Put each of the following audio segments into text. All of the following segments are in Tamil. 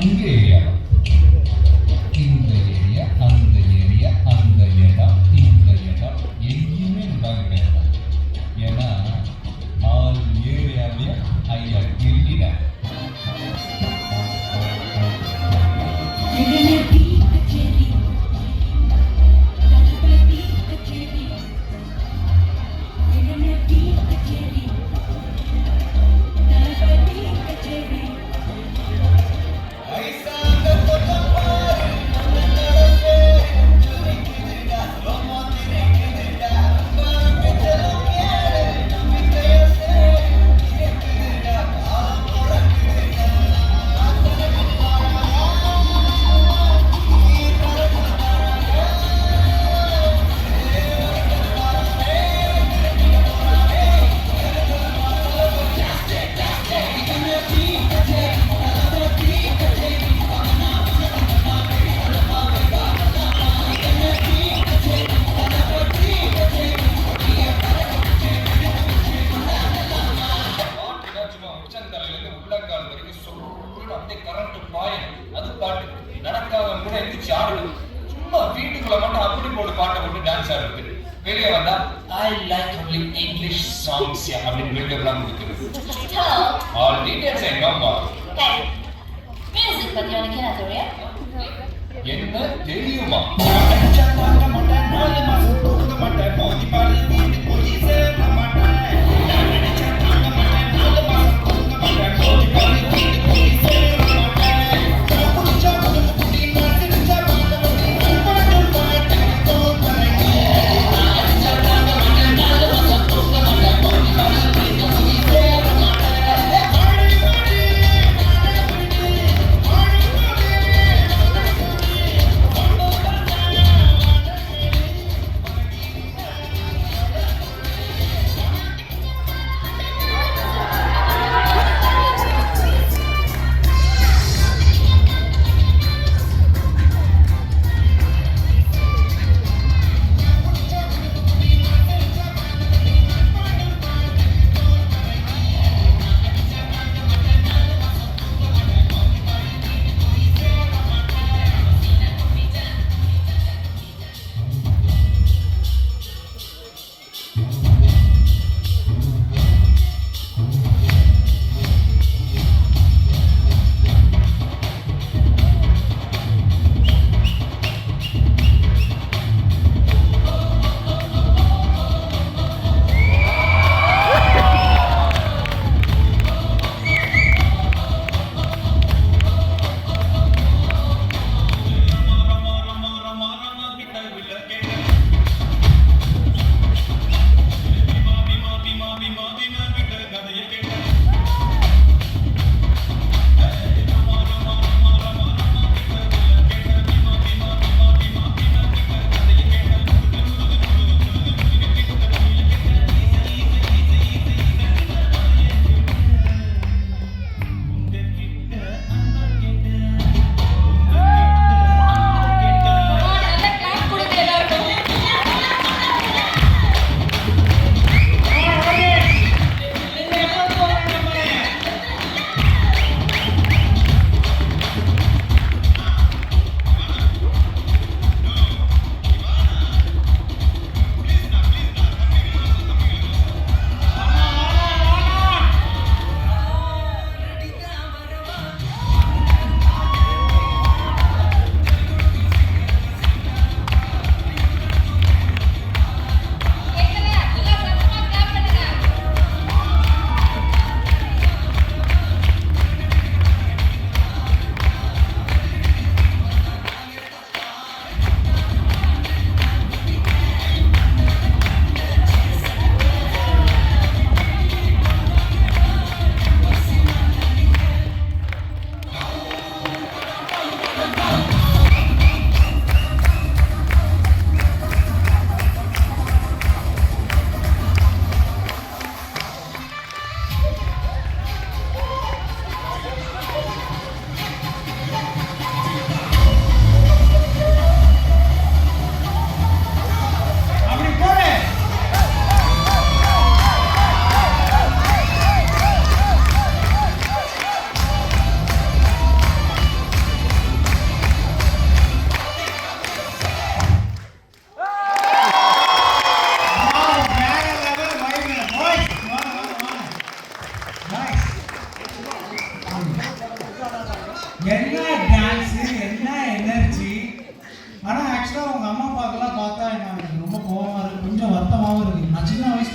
உங்க ஏரியா, இந்த ஏரியா, அந்த ஏரியா, அந்த இடம், இந்த இடம் எங்கேயுமே இருந்தாங்க கிடையாது. ஏன்னா ஆல் ஏரியாவிலையும் ஐயா கிரிக்கிட்டார். வீட்டுக்குள்ள மட்டும் அப்படி போட்டு பாட்டை போட்டு டான்ஸ் ஆடுறது, வெளியே வந்தா I like only English songs அப்படின்னு வீட்டுக்குலாம் கொடுக்குறது. ஆல் டீடைல்ஸ் என்னப்பா? மியூசிக் பத்தி உனக்கு என்ன தெரியும்? என்ன தெரியுமா?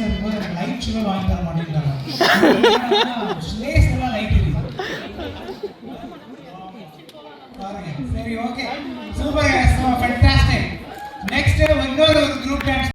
இருக்கும்போது எனக்கு லைட் ஷோ வாங்கி தர மாட்டேங்கிறாங்க. ஸ்லேஸ் எல்லாம் லைட் இருக்கு பாருங்க. சரி, ஓகே, சூப்பர், ஃபேண்டாஸ்டிக். நெக்ஸ்ட் இன்னொரு குரூப் டான்ஸ்